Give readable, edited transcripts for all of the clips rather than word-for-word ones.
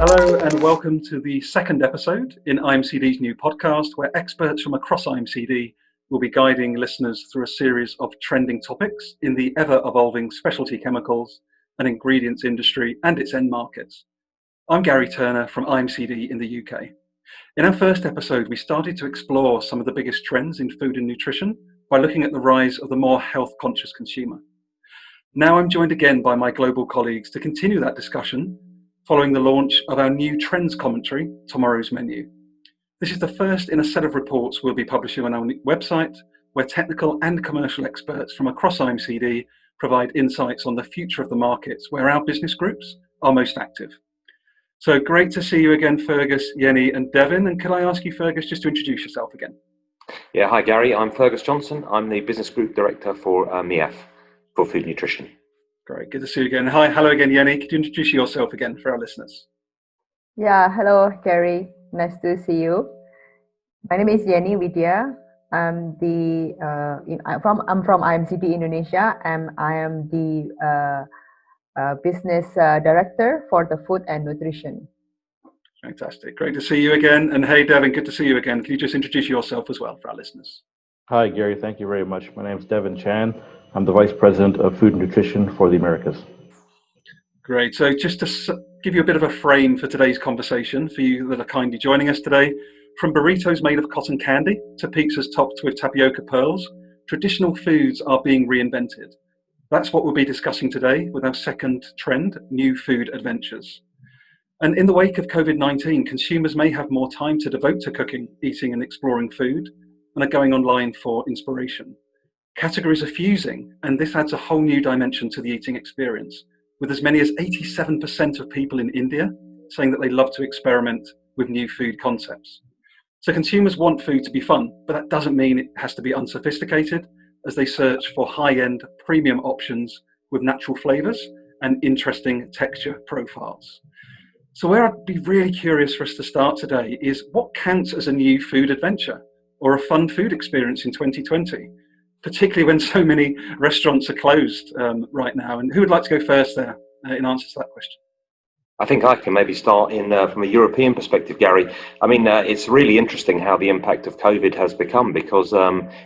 Hello and welcome to the second episode in IMCD's new podcast, where experts from across IMCD will be guiding listeners through a series of trending topics in the ever-evolving specialty chemicals and ingredients industry and its end markets. I'm Gary Turner from IMCD in the UK. In our first episode, we started to explore some of the biggest trends in food and nutrition by looking at the rise of the more health-conscious consumer. Now I'm joined again by my global colleagues to continue that discussion following the launch of our new trends commentary, Tomorrow's Menu. This is the first in a set of reports we'll be publishing on our website, where technical and commercial experts from across IMCD provide insights on the future of the markets where our business groups are most active. So great to see you again, Fergus, Jenny and Devin. And could I ask you, Fergus, just to introduce yourself again? Yeah, hi Gary, I'm Fergus Johnson. I'm the Business Group Director for MEF, for Food Nutrition. Great, good to see you again. Hi, hello again, Jenny. Could you introduce yourself again for our listeners? Yeah, hello, Gary. Nice to see you. My name is Jenny Widya. I'm from IMCD Indonesia, and I am the Business Director for the Food and Nutrition. Fantastic. Great to see you again. And hey, Devin, good to see you again. Can you just introduce yourself as well for our listeners? Hi, Gary. Thank you very much. My name is Devin Chan. I'm the Vice President of Food and Nutrition for the Americas. Great. So just to give you a bit of a frame for today's conversation, for you that are kindly joining us today, from burritos made of cotton candy to pizzas topped with tapioca pearls, traditional foods are being reinvented. That's what we'll be discussing today with our second trend, new food adventures. And in the wake of COVID-19, consumers may have more time to devote to cooking, eating and exploring food, and are going online for inspiration. Categories are fusing, and this adds a whole new dimension to the eating experience, with as many as 87% of people in India saying that they love to experiment with new food concepts. So consumers want food to be fun, but that doesn't mean it has to be unsophisticated, as they search for high-end premium options with natural flavours and interesting texture profiles. So where I'd be really curious for us to start today is what counts as a new food adventure or a fun food experience in 2020, particularly when so many restaurants are closed right now. And who would like to go first there in answer to that question? I think I can maybe start in from a European perspective, Gary. I mean, it's really interesting how the impact of COVID has become, because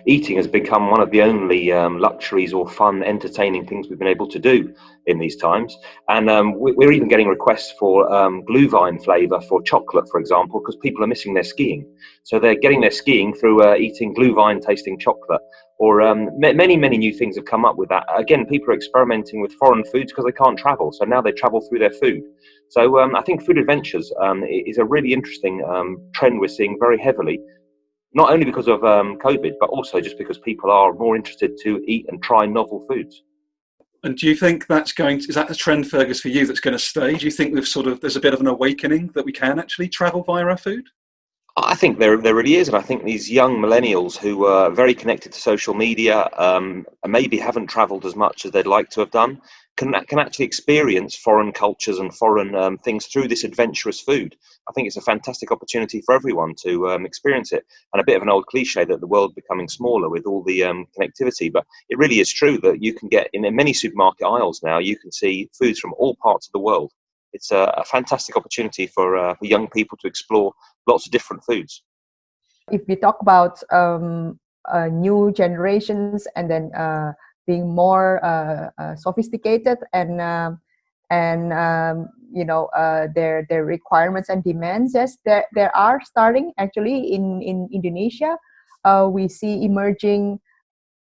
eating has become one of the only luxuries or fun, entertaining things we've been able to do in these times. And we're even getting requests for Glühwein flavour for chocolate, for example, because people are missing their skiing. So they're getting their skiing through eating Glühwein tasting chocolate. Or many new things have come up with that. Again, people are experimenting with foreign foods because they can't travel. So now they travel through their food. So I think food adventures is a really interesting trend we're seeing very heavily, not only because of COVID, but also just because people are more interested to eat and try novel foods. And do you think is that a trend, Fergus, for you that's going to stay? Do you think there's a bit of an awakening that we can actually travel via our food? I think there really is, and I think these young millennials who are very connected to social media, and maybe haven't travelled as much as they'd like to have done, can actually experience foreign cultures and foreign things through this adventurous food. I think it's a fantastic opportunity for everyone to experience it. And a bit of an old cliche that the world becoming smaller with all the connectivity, but it really is true that you can get in many supermarket aisles now. You can see foods from all parts of the world. It's a fantastic opportunity for young people to explore lots of different foods. If we talk about new generations and then being more sophisticated and their requirements and demands, yes, there are starting actually in Indonesia. We see emerging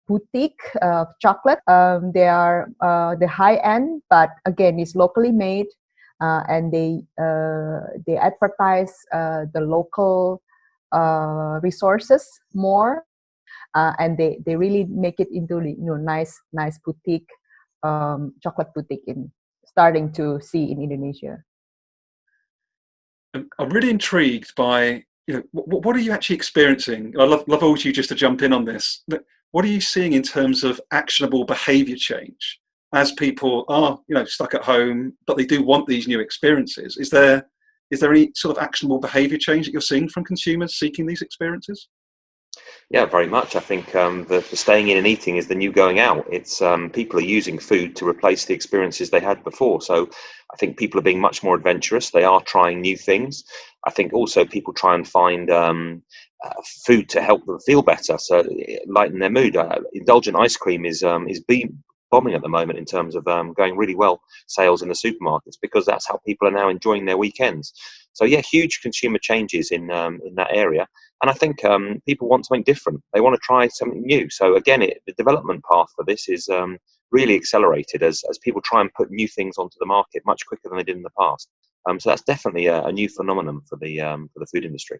boutique chocolate. They are the high end, but again, it's locally made. And they advertise the local resources more, and they really make it into nice boutique chocolate boutique starting to see in Indonesia. I'm really intrigued by what are you actually experiencing? I love all of you just to jump in on this. What are you seeing in terms of actionable behaviour change? As people are, stuck at home, but they do want these new experiences. Is there any sort of actionable behaviour change that you're seeing from consumers seeking these experiences? Yeah, very much. I think the staying in and eating is the new going out. It's people are using food to replace the experiences they had before. So I think people are being much more adventurous. They are trying new things. I think also people try and find food to help them feel better, so lighten their mood. Indulgent ice cream is bombing at the moment in terms of going really well sales in the supermarkets, because that's how people are now enjoying their weekends. So yeah, huge consumer changes in that area. And I think people want something different. They want to try something new. So again, the development path for this is really accelerated as people try and put new things onto the market much quicker than they did in the past. So that's definitely a new phenomenon for the food industry.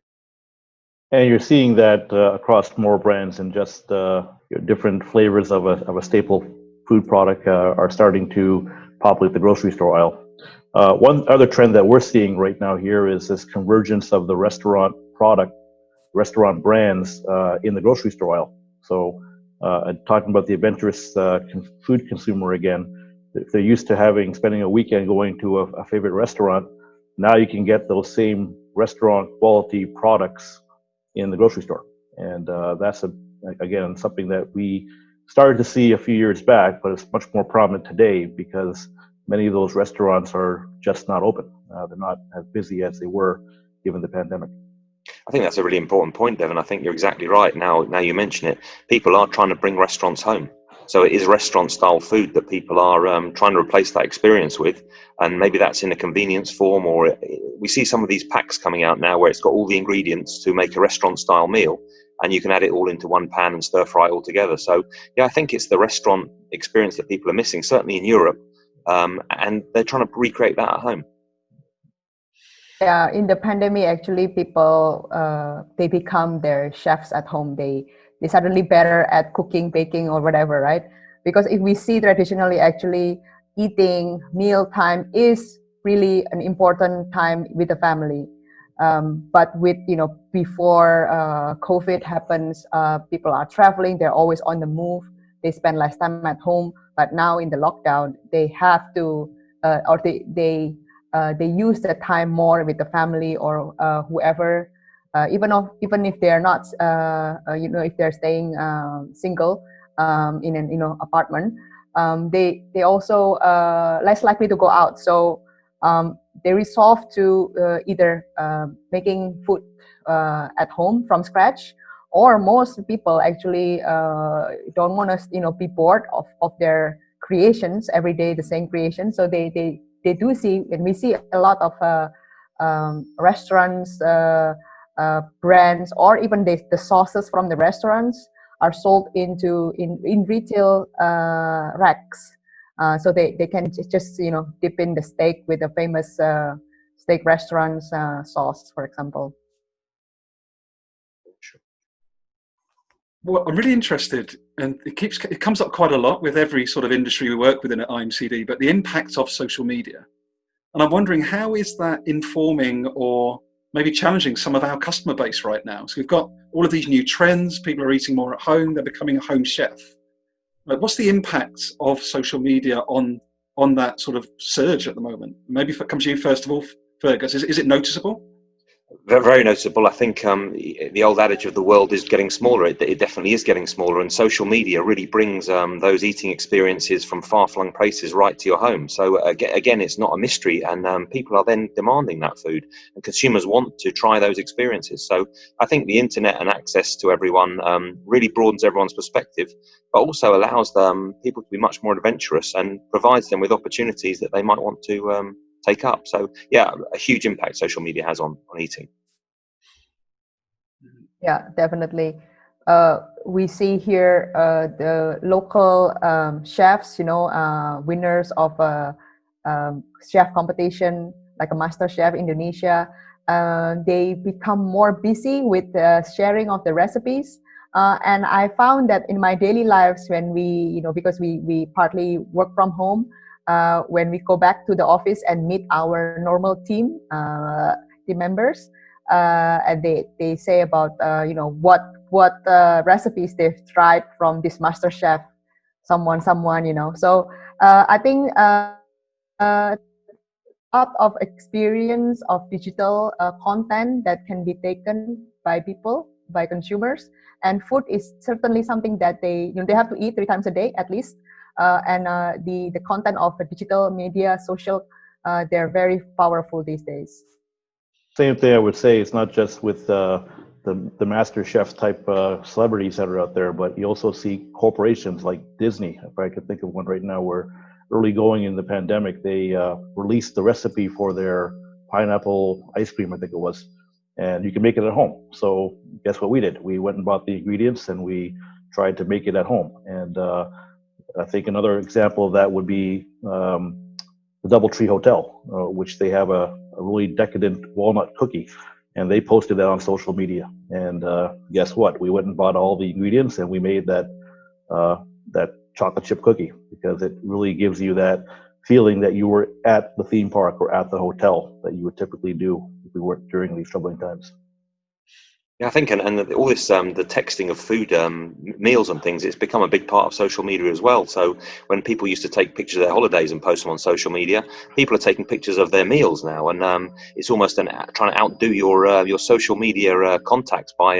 And you're seeing that across more brands, and just different flavors of a staple food product are starting to populate the grocery store aisle. One other trend that we're seeing right now here is this convergence of the restaurant brands in the grocery store aisle. So talking about the adventurous food consumer again, if they're used to spending a weekend going to a favorite restaurant, now you can get those same restaurant quality products in the grocery store. And that's again something that we started to see a few years back, but it's much more prominent today because many of those restaurants are just not open. They're not as busy as they were given the pandemic. I think that's a really important point, Devin. I think you're exactly right. Now you mention it, people are trying to bring restaurants home. So it is restaurant style food that people are trying to replace that experience with. And maybe that's in a convenience form, or we see some of these packs coming out now where it's got all the ingredients to make a restaurant style meal, and you can add it all into one pan and stir fry it all together. So yeah, I think it's the restaurant experience that people are missing, certainly in Europe. And they're trying to recreate that at home. Yeah, in the pandemic, actually, people they become their chefs at home. They suddenly better at cooking, baking, or whatever, right? Because if we see traditionally, actually, eating meal time is really an important time with the family. But with before COVID happens, people are traveling. They're always on the move. They spend less time at home. But now in the lockdown, they have to, or they use the time more with the family or whoever, even if they're not, if they're staying single in an apartment, they also less likely to go out. So they resolve to either making food at home from scratch, or most people actually don't want to be bored of their creations every day, the same creation. So they do see, and we see a lot of restaurants, brands, or even the sauces from the restaurants are sold in retail racks. So they can just dip in the steak with a famous steak restaurant's sauce, for example. Well, I'm really interested, and it comes up quite a lot with every sort of industry we work within at IMCD, but the impact of social media. And I'm wondering, how is that informing or maybe challenging some of our customer base right now? So we've got all of these new trends, people are eating more at home, they're becoming a home chef. Like, what's the impact of social media on that sort of surge at the moment? Maybe if it comes to you first of all, Fergus, is it noticeable? Very noticeable. I think the old adage of the world is getting smaller. It definitely is getting smaller, and social media really brings those eating experiences from far-flung places right to your home. So again, it's not a mystery, and people are then demanding that food, and consumers want to try those experiences. So I think the internet and access to everyone really broadens everyone's perspective, but also allows people to be much more adventurous and provides them with opportunities that they might want to take up. So yeah, a huge impact social media has on eating. Yeah, definitely. We see here the local chefs, winners of a chef competition like a Master Chef Indonesia. They become more busy with sharing of the recipes. And I found that in my daily lives, when we, because we partly work from home, when we go back to the office and meet our normal team members, and they say about what recipes they've tried from this master chef, someone. So I think lot of experience of digital content that can be taken by people by consumers. And food is certainly something that they have to eat 3 times a day at least. And the content of the digital media, social, they're very powerful these days. Same thing I would say. It's not just with the Master Chef type celebrities that are out there, but you also see corporations like Disney. If I could think of one right now, where early going in the pandemic, they released the recipe for their pineapple ice cream, I think it was, and you can make it at home. So guess what we did? We went and bought the ingredients and we tried to make it at home. And I think another example of that would be the DoubleTree Hotel, which they have a really decadent walnut cookie, and they posted that on social media. And guess what? We went and bought all the ingredients and we made that chocolate chip cookie, because it really gives you that feeling that you were at the theme park or at the hotel that you would typically do if we weren't during these troubling times. Yeah, I think, and all this, the texting of food, meals and things, it's become a big part of social media as well. So when people used to take pictures of their holidays and post them on social media, people are taking pictures of their meals now, and it's almost trying to outdo your social media contacts by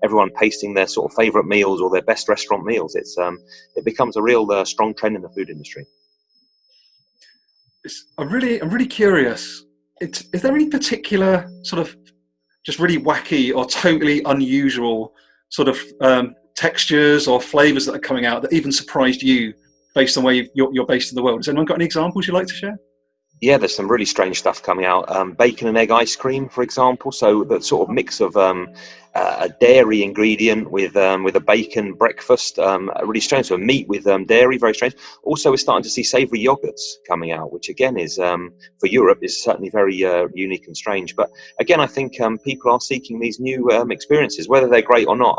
everyone pasting their sort of favourite meals or their best restaurant meals. It becomes a real strong trend in the food industry. I'm really curious. Is there any particular sort of just really wacky or totally unusual sort of textures or flavors that are coming out that even surprised you based on where you're based in the world? Has anyone got any examples you'd like to share? Yeah, there's some really strange stuff coming out. Bacon and egg ice cream, for example. So that sort of mix of a dairy ingredient with a bacon breakfast, really strange. So meat with dairy, very strange. Also, we're starting to see savoury yogurts coming out, which again is for Europe is certainly very unique and strange. But again, I think people are seeking these new experiences, whether they're great or not.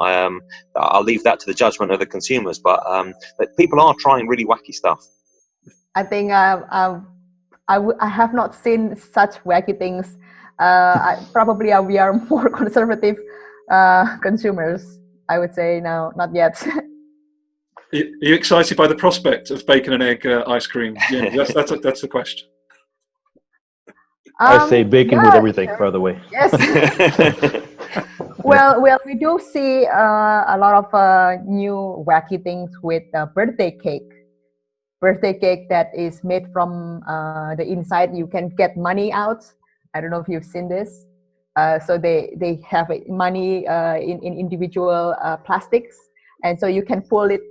I'll leave that to the judgment of the consumers. But people are trying really wacky stuff. I think I have not seen such wacky things. Probably we are more conservative consumers, I would say. No, not yet. Are you excited by the prospect of bacon and egg ice cream? Yeah, that's the question. I say bacon with everything, sure. By the way. Yes. Well, we do see a lot of new wacky things with birthday cake. Birthday cake that is made from the inside. You can get money out. I don't know if you've seen this. So they have money in individual plastics, and so you can pull it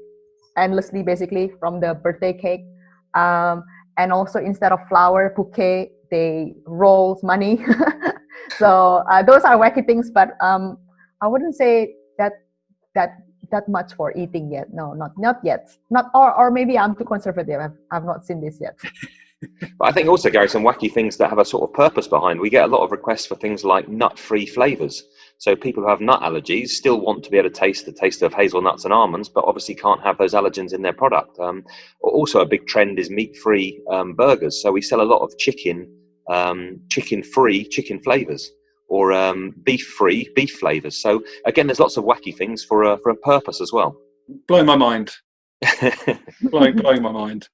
endlessly, basically, from the birthday cake. And also, instead of flower bouquet, they roll money. So those are wacky things, but I wouldn't say that much for eating yet. No, not yet. Or maybe I'm too conservative. I've not seen this yet. But I think also, Gary, some wacky things that have a sort of purpose behind. We get a lot of requests for things like nut-free flavours. So people who have nut allergies still want to be able to taste the taste of hazelnuts and almonds, but obviously can't have those allergens in their product. Also, a big trend is meat-free burgers. So we sell a lot of chicken-free chicken flavours, or beef-free beef flavours. So again, there's lots of wacky things for a purpose as well. Blowing my mind. blowing my mind.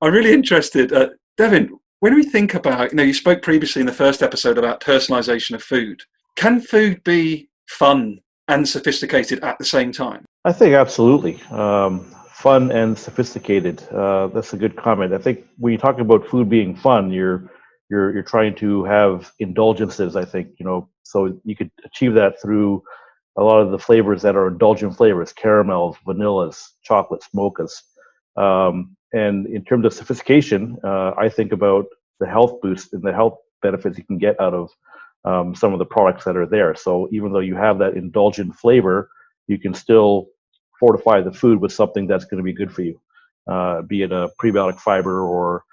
I'm really interested, Devin. When we think about, you spoke previously in the first episode about personalization of food. Can food be fun and sophisticated at the same time? I think absolutely. Fun and sophisticated. That's a good comment. I think when you talk about food being fun, you're trying to have indulgences. I think so you could achieve that through a lot of the flavors that are indulgent flavors: caramels, vanillas, chocolates, mochas. And in terms of sophistication, I think about the health boost and the health benefits you can get out of some of the products that are there. So even though you have that indulgent flavor, you can still fortify the food with something that's going to be good for you, be it a prebiotic fiber or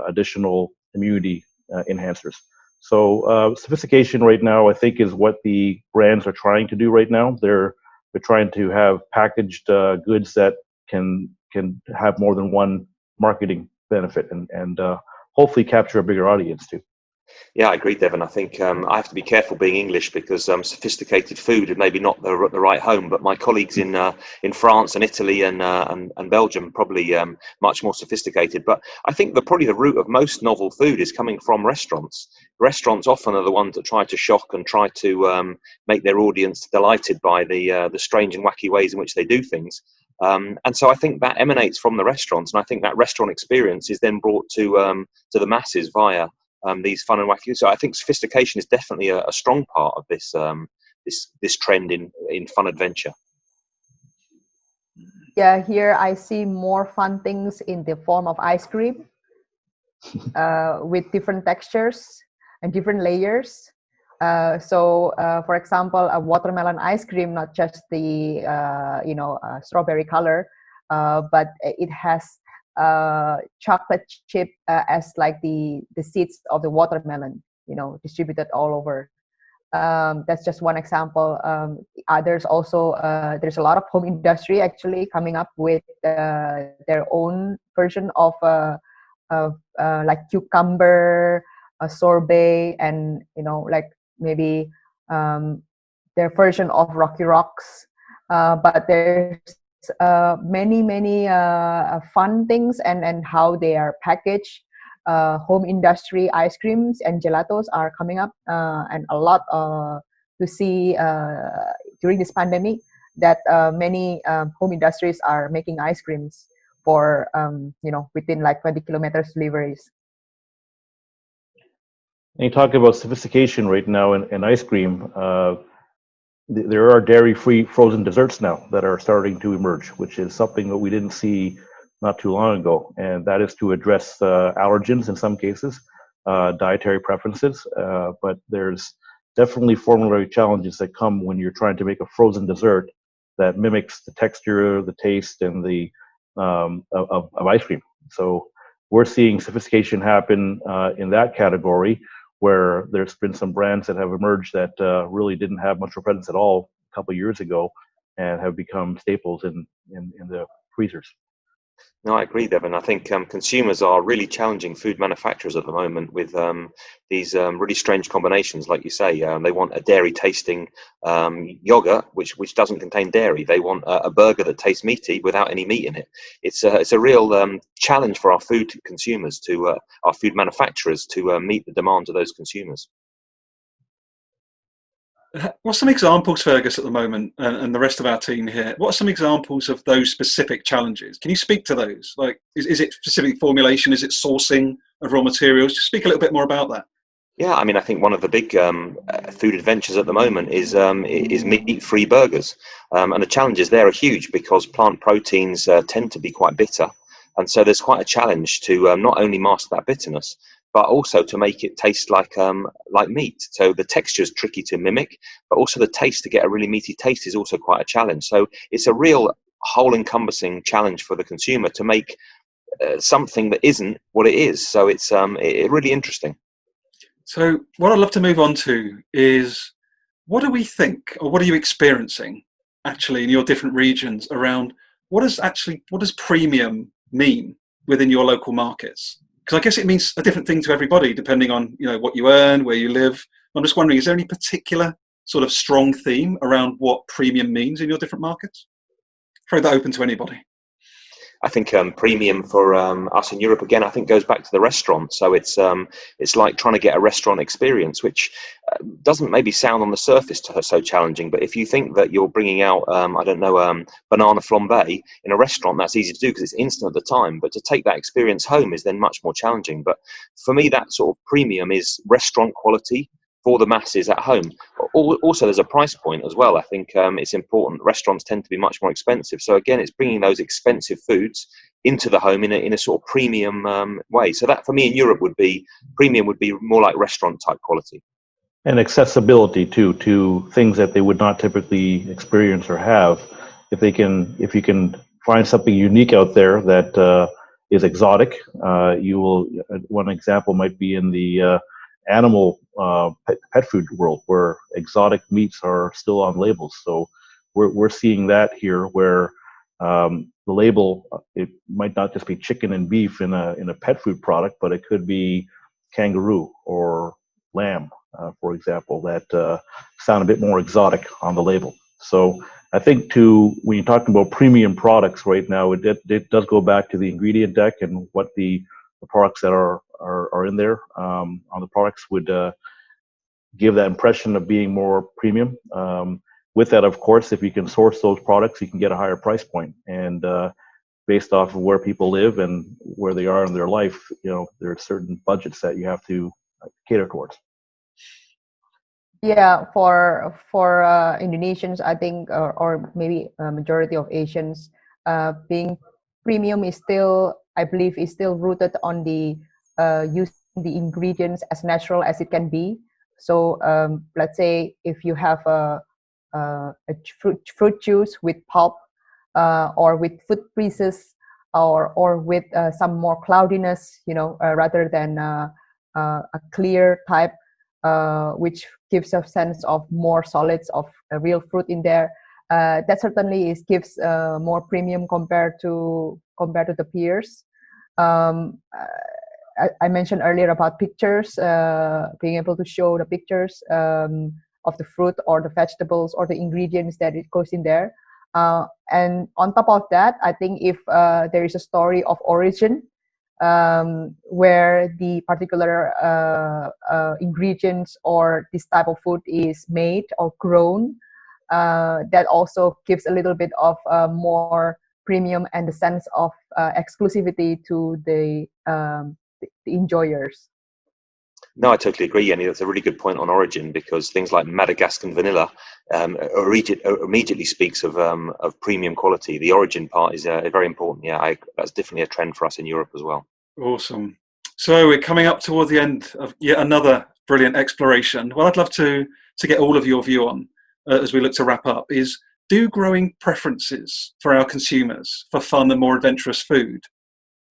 additional immunity enhancers. So sophistication right now, I think, is what the brands are trying to do right now. They're trying to have packaged goods that can have more than one marketing benefit and hopefully capture a bigger audience too. Yeah, I agree, Devon. I think I have to be careful being English because sophisticated food is maybe not the right home. But my colleagues in France and Italy and Belgium probably much more sophisticated. But I think probably the root of most novel food is coming from restaurants. Restaurants often are the ones that try to shock and try to make their audience delighted by the strange and wacky ways in which they do things. And so I think that emanates from the restaurants, and I think that restaurant experience is then brought to the masses via these fun and wacky. So I think sophistication is definitely a strong part of this trend in fun adventure. Yeah, here I see more fun things in the form of ice cream with different textures and different layers. For example, a watermelon ice cream, not just the strawberry color, but it has chocolate chip as like the seeds of the watermelon, distributed all over. That's just one example. There's also there's a lot of home industry actually coming up with their own version of like cucumber sorbet, and like maybe their version of Rocky Rocks. But there's many fun things, and how they are packaged. Home industry ice creams and gelatos are coming up, and a lot to see during this pandemic, that many home industries are making ice creams for within like 20 kilometers deliveries. And you talk about sophistication right now in ice cream. There are dairy-free frozen desserts now that are starting to emerge, which is something that we didn't see not too long ago, and that is to address allergens in some cases, dietary preferences, but there's definitely formulary challenges that come when you're trying to make a frozen dessert that mimics the texture, the taste, and the of ice cream. So we're seeing sophistication happen in that category, where there's been some brands that have emerged that really didn't have much of a presence at all a couple of years ago, and have become staples in the freezers. No, I agree, Devon. I think consumers are really challenging food manufacturers at the moment with these really strange combinations, like you say. They want a dairy-tasting yogurt, which doesn't contain dairy. They want a burger that tastes meaty without any meat in it. It's a real challenge for our food consumers, our food manufacturers, to meet the demands of those consumers. What's some examples, Fergus, at the moment, and the rest of our team here? What are some examples of those specific challenges? Can you speak to those? Like, is it specific formulation? Is it sourcing of raw materials? Just speak a little bit more about that. Yeah, I mean, I think one of the big food adventures at the moment is meat-free burgers, and the challenges there are huge because plant proteins tend to be quite bitter, and so there's quite a challenge to not only master that bitterness, but also to make it taste like meat. So the texture is tricky to mimic, but also the taste, to get a really meaty taste, is also quite a challenge. So it's a real whole-encompassing challenge for the consumer to make something that isn't what it is. So it's really interesting. So what I'd love to move on to is, what do we think, or what are you experiencing actually in your different regions around what does premium mean within your local markets? Because I guess it means a different thing to everybody depending on what you earn, where you live. I'm just wondering, is there any particular sort of strong theme around what premium means in your different markets? Throw that open to anybody. I think premium for us in Europe, again, I think goes back to the restaurant. So it's like trying to get a restaurant experience, which doesn't maybe sound on the surface so challenging. But if you think that you're bringing out, banana flambé in a restaurant, that's easy to do because it's instant at the time. But to take that experience home is then much more challenging. But for me, that sort of premium is restaurant quality for the masses at home. Also, there's a price point as well. I think it's important. Restaurants tend to be much more expensive. So again, it's bringing those expensive foods into the home in a sort of premium way. So that, for me, in Europe, premium would be more like restaurant type quality. And accessibility too, to things that they would not typically experience or have. If you can find something unique out there that is exotic, you will. One example might be in the animal pet food world, where exotic meats are still on labels. So we're seeing that here, where the label, it might not just be chicken and beef in a pet food product, but it could be kangaroo or lamb, for example, that sound a bit more exotic on the label. So I think when you're talking about premium products right now, it does go back to the ingredient deck and what the products that are in there on the products would give that impression of being more premium. With that, of course, if you can source those products, you can get a higher price point. And based off of where people live and where they are in their life, there are certain budgets that you have to cater towards. Yeah, for Indonesians, I think, or maybe a majority of Asians, being premium is still, I believe, is still rooted on the using the ingredients as natural as it can be. So let's say if you have a fruit juice with pulp, or with food pieces, or with some more cloudiness, rather than a clear type, which gives a sense of more solids of real fruit in there. That certainly gives more premium compared to the peers. I mentioned earlier about pictures, being able to show the pictures of the fruit or the vegetables or the ingredients that it goes in there. And on top of that, I think if there is a story of origin, where the particular ingredients or this type of food is made or grown, that also gives a little bit of more premium and the sense of exclusivity to the enjoyers. No, I totally agree, Jenny. That's a really good point on origin, because things like Madagascan vanilla immediately speaks of premium quality. The origin part is very important. Yeah, that's definitely a trend for us in Europe as well. Awesome. So we're coming up toward the end of yet another brilliant exploration. What I'd love to get all of your view on as we look to wrap up is, do growing preferences for our consumers for fun and more adventurous food,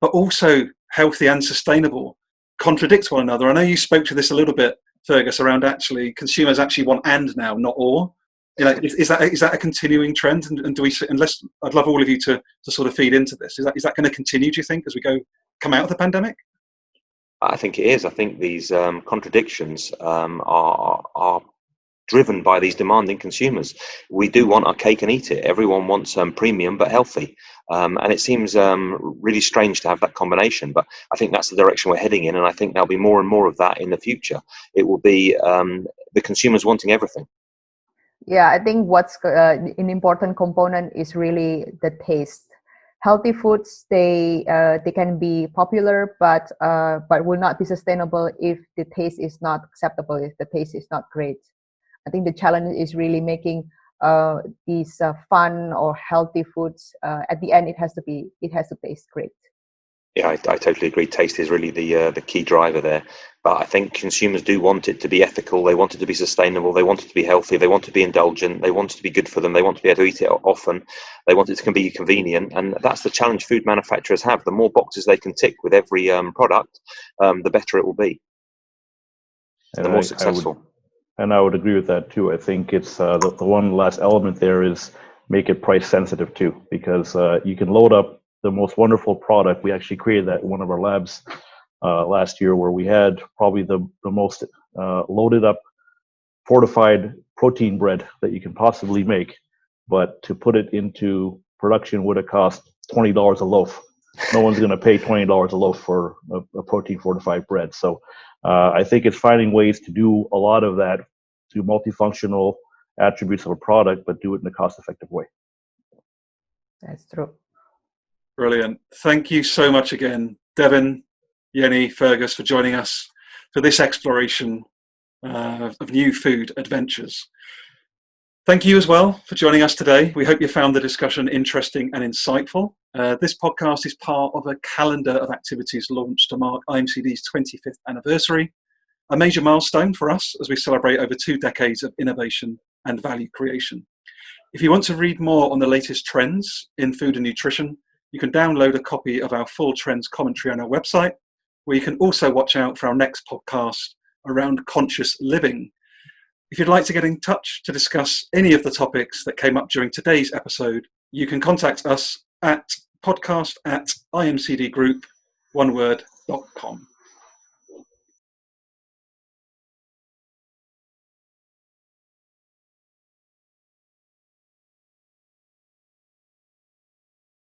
but also healthy and sustainable, contradict one another? I know you spoke to this a little bit, Fergus, around actually consumers actually want and now, not or. Is that a continuing trend? And do we? Unless I'd love all of you to sort of feed into this. Is that going to continue? Do you think as we come out of the pandemic? I think it is. I think these contradictions are driven by these demanding consumers. We do want our cake and eat it. Everyone wants premium but healthy, and it seems really strange to have that combination. But I think that's the direction we're heading in, and I think there'll be more and more of that in the future. It will be the consumers wanting everything. Yeah, I think what's an important component is really the taste. Healthy foods, they can be popular, but will not be sustainable if the taste is not acceptable, if the taste is not great. I think the challenge is really making these fun or healthy foods. At the end, it has to taste great. Yeah, I totally agree. Taste is really the key driver there. But I think consumers do want it to be ethical. They want it to be sustainable. They want it to be healthy. They want it to be indulgent. They want it to be good for them. They want to be able to eat it often. They want it to be convenient. And that's the challenge food manufacturers have. The more boxes they can tick with every product, the better it will be. And the more successful. I would agree with that too. I think it's the one last element there is make it price sensitive too, because you can load up the most wonderful product. We actually created that in one of our labs last year, where we had probably the most loaded up fortified protein bread that you can possibly make, but to put it into production would have cost $20 a loaf. No one's going to pay $20 a loaf for a protein fortified bread. So I think it's finding ways to do a lot of that, to multifunctional attributes of a product, but do it in a cost effective way. That's true. Brilliant. Thank you so much again, Devin, Jenny, Fergus, for joining us for this exploration of new food adventures. Thank you as well for joining us today. We hope you found the discussion interesting and insightful. This podcast is part of a calendar of activities launched to mark IMCD's 25th anniversary, a major milestone for us as we celebrate over 2 decades of innovation and value creation. If you want to read more on the latest trends in food and nutrition, you can download a copy of our full trends commentary on our website, where you can also watch out for our next podcast around conscious living. If you'd like to get in touch to discuss any of the topics that came up during today's episode, you can contact us at podcast@imcdgroup.com.